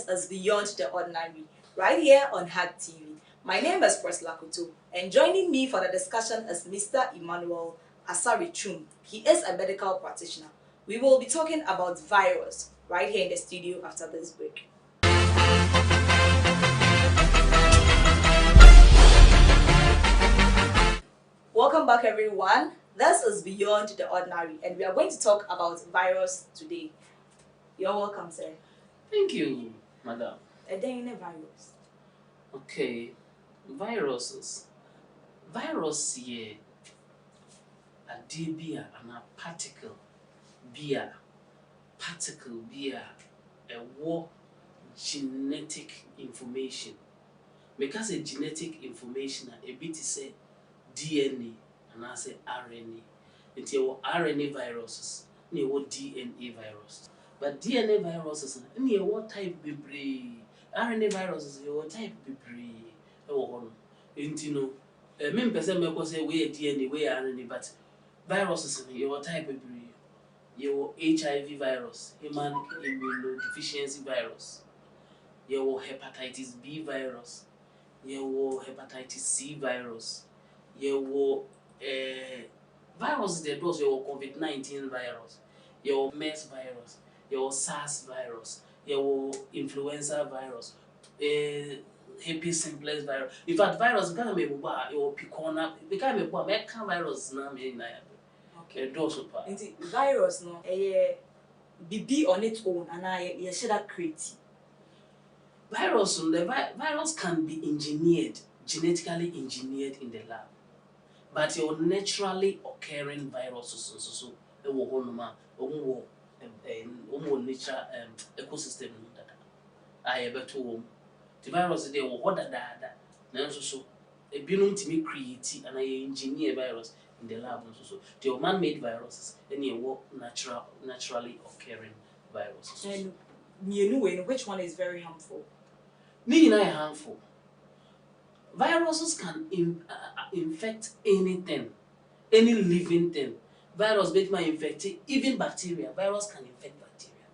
This is Beyond the Ordinary, right here on Hack TV. My name is Priscilla Kutu, and joining me for the discussion is Mr. Emmanuel Asarichum. He is a medical practitioner. We will be talking about virus right here in the studio after this break. Welcome back, everyone. This is Beyond the Ordinary, and we are going to talk about virus today. You're welcome, sir. Thank you, madam. A day in a virus. Okay, viruses. Virus here, a debia and a particle beer, a war genetic information. Because a genetic information, a bit say DNA and I say RNA. It's your RNA viruses, your DNA virus. But DNA viruses, what type be brave? RNA viruses, your type be brave. Oh, you know, many person may say we DNA, we RNA, but viruses, your type be brave. Your HIV virus, human immunodeficiency virus, your hepatitis B virus, your hepatitis C virus, your virus that was your COVID-19 virus, your MERS virus, your SARS virus, your influenza virus, herpes simplex virus. In fact, virus become a your picona become a American virus now. Okay. Virus no be on its own, and I should have created. Virus can be engineered, genetically engineered in the lab, but your naturally occurring viruses so nature ecosystem that I better the virus they will what that so a binum to me create and I engineer virus in the lab so the man-made viruses and your naturally occurring viruses. And you know which one is very harmful? Me and I harmful. Viruses can infect anything, any living thing. Virus might infect even bacteria. Virus can infect bacteria.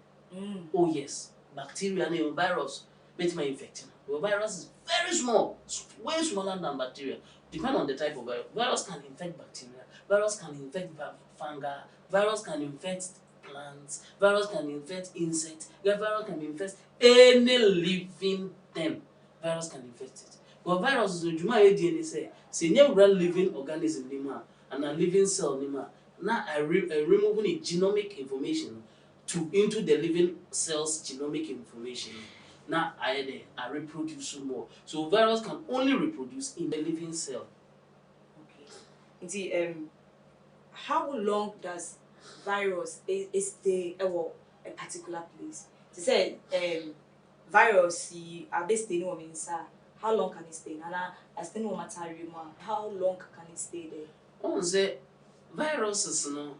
Oh yes, bacteria and virus might infect. The virus is very small, way smaller than bacteria. Depending on the type of virus. Virus can infect bacteria. Virus can infect fungi. Virus can infect plants. Virus can infect insects. Virus can infect any living thing. Virus can infect it. But virus is the DNA say never living organism and a living cell now I removing the genomic information into the living cell's genomic information. Now I reproduce more. So virus can only reproduce in the living cell. Okay. How long does virus stay at a particular place? To say virus are they staying inside? How long can it stay? I still no matter how long can it stay there? On say viruses no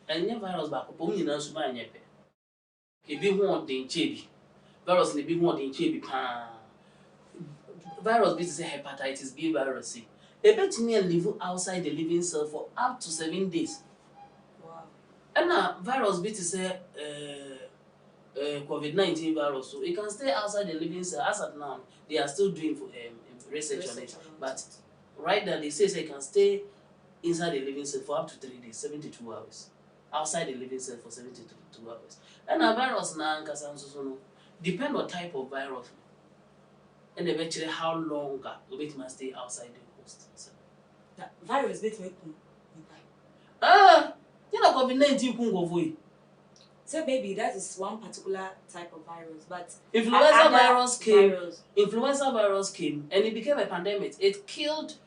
any virus back up you know so ba nyepe. E be ho den chebi. Virus ne be ho den chebi pa. Virus be say hepatitis B virus. E betimi live outside the living cell for up to 7 days. Wow. And virus be to say COVID-19 virus, so it can stay outside the living cell. As of now, they are still doing research on it. But right now, they say it can stay inside the living cell for up to 3 days, 72 hours. Outside the living cell for 72 hours. And a virus now, depend on type of virus. And eventually, how long it must stay outside the host. So. Virus, you know, COVID-19 can go for you. So maybe that is one particular type of virus, but influenza virus came and it became a pandemic. It killed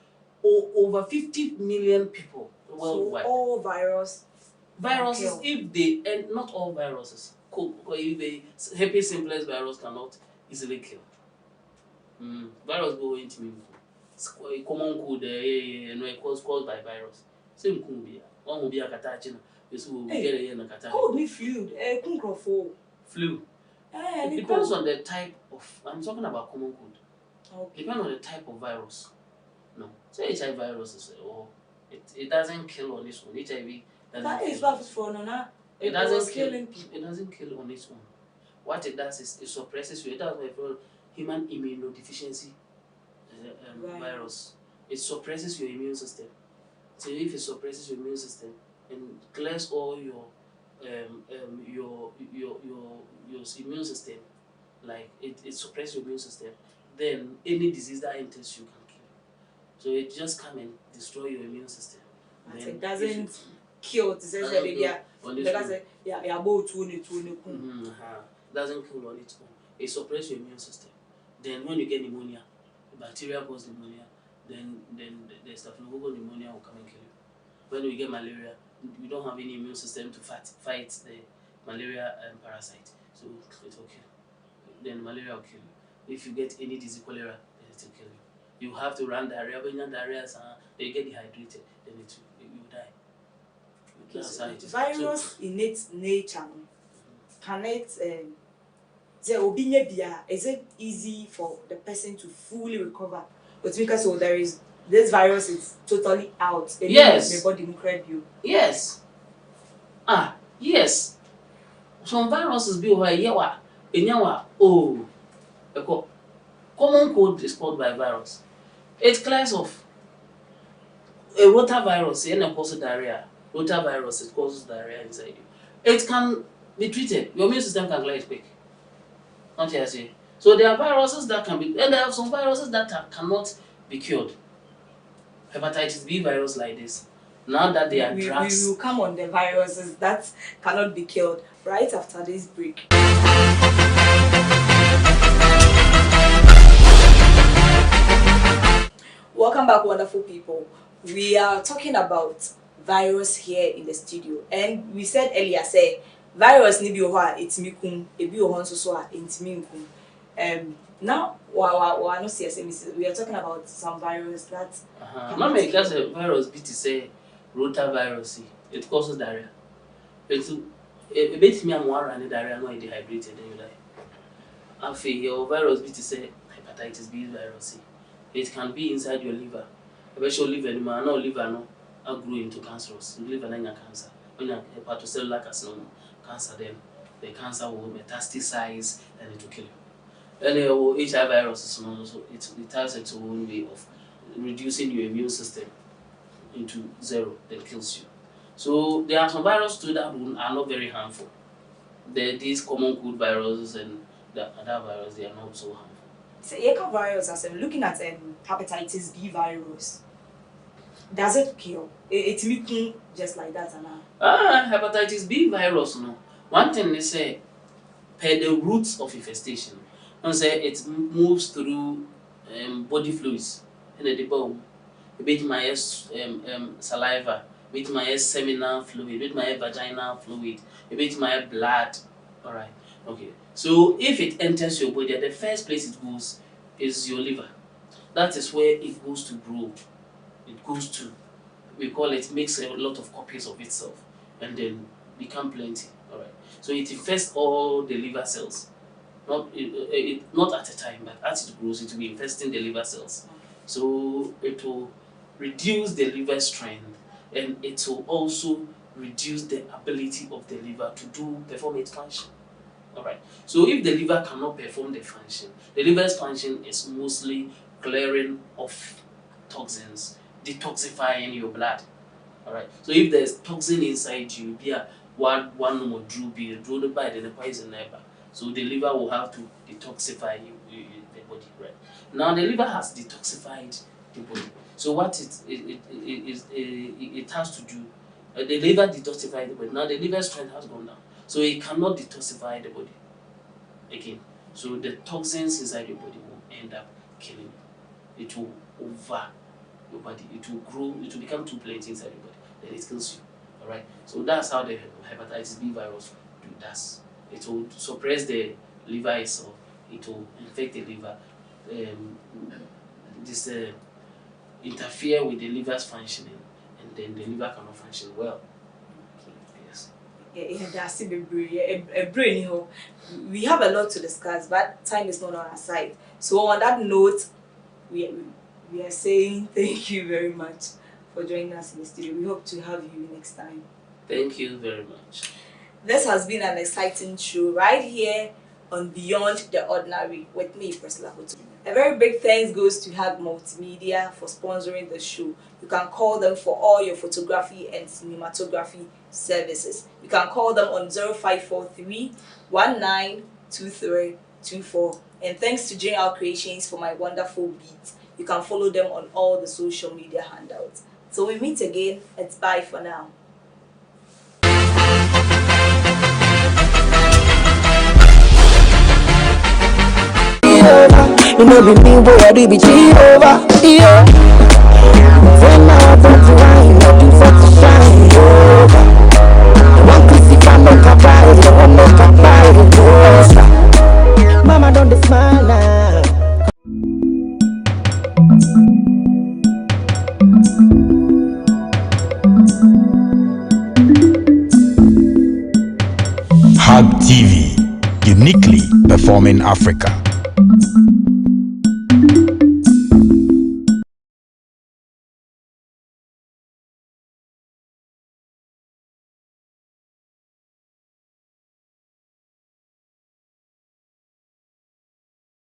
over 50 million people worldwide. So all viruses, if they and not all viruses, if the herpes simplex virus cannot easily kill. Virus go into me. Common cold, caused by virus. Same could be. One will be a catachina. Cold me flu. Flu. It depends on the type of. I'm talking about common cold. Okay. Depends on the type of virus. No. So HIV virus it doesn't kill on its own. HIV doesn't. That is what for no. It doesn't kill on its own. what it does is it suppresses you. That's why it's called human immunodeficiency virus. It suppresses your immune system. So if it suppresses your immune system and clears all your immune system, like it suppresses your immune system, then any disease that enters you can kill. So it just come and destroy your immune system. Then it doesn't kill. It says that yeah, about doesn't kill on its own. It suppresses your immune system. Then when you get pneumonia, the bacteria cause pneumonia, then the staphylococcal pneumonia will come and kill you. When we get malaria, we don't have any immune system to fight the malaria parasite, so it will kill. Then malaria will kill you. If you get any disease, cholera, then it will kill you. You have to run diarrhea. When you run diarrhea, then you get dehydrated, then you die. That's how it is. Virus in its nature, can it is it easy for the person to fully recover? But because so there is this virus is totally out. Yes. Yes. Yes. Some viruses be over here. Common cold is caused by virus. It clears off. A rotavirus, it causes diarrhea. Rotavirus, it causes diarrhea inside you. It can be treated. Your immune system can clear it quick. Not here, say. So there are viruses that can be, and there are some viruses that cannot be cured. Hepatitis B virus like this. Now that they are drugs. We will come on the viruses that cannot be killed right after this break. Welcome back, wonderful people. We are talking about virus here in the studio, and we said earlier, say virus ni bi oha etimi kum, ebi oho nso so a entimi nkum. Now we are talking about some virus that not make us a virus be to say rotavirus. It causes diarrhea. A bit me and one diarrhea, no dehydrated, then you die. After your virus be to say hepatitis B virus. It can be inside your liver. Eventually, liver, no liver, no, grow into cancerous. Liver and cancer. When you have hepatocellular carcinoma, cancer, then the cancer will metastasize and it will kill you. And HIV virus is small, so it has its own way of reducing your immune system into zero, that kills you. So there are some viruses too that are not very harmful. These common cold viruses and the other viruses, they are not so harmful. So Eka virus, as I'm looking at hepatitis B virus, does it kill? It's looking just like that, hepatitis B virus, no. One thing they say, per the roots of infestation, and say it moves through body fluids in the bone. A bit my saliva, a bit my seminal fluid, a bit my vaginal fluid, a bit my blood. All right. Okay. So if it enters your body, the first place it goes is your liver. That is where it goes to grow. It goes to, we call it, makes a lot of copies of itself and then become plenty. All right. So it infests all the liver cells. Not at a time, but as it grows, it will be infesting the liver cells. So it will reduce the liver strength, and it will also reduce the ability of the liver to perform its function. Alright. So if the liver cannot perform the function, the liver's function is mostly clearing off toxins, detoxifying your blood. Alright. So if there's toxin inside you, one more be drawn by the poison never. So the liver will have to detoxify the body, right? Now the liver has detoxified the body. So what it has to do, the liver detoxified the body. Now the liver strength has gone down. So it cannot detoxify the body again. So the toxins inside your body will end up killing you. It will over your body. It will grow. It will become too plenty inside your body. Then it kills you. Alright. So that's how the hepatitis B virus does. It will suppress the liver itself. It will infect the liver. Interfere with the liver's functioning, and then the liver cannot function well. That's a brain. We have a lot to discuss, but time is not on our side. So on that note, we are saying thank you very much for joining us in the studio. We hope to have you next time. Thank you very much. This has been an exciting show right here on Beyond the Ordinary with me, Priscilla Hotu. A very big thanks goes to Hag Multimedia for sponsoring the show. You can call them for all your photography and cinematography services. You can call them on 0543 192324. And thanks to General Creations for my wonderful beats. You can follow them on all the social media handouts. So we meet again. It's bye for now. You know me, boy, I do be Jehovah, yeah. When I want to wine, looking for to shine, over. One kiss if I make a buy, you won't make a buy, Mama, don't smile now. Hub TV, uniquely performing Africa.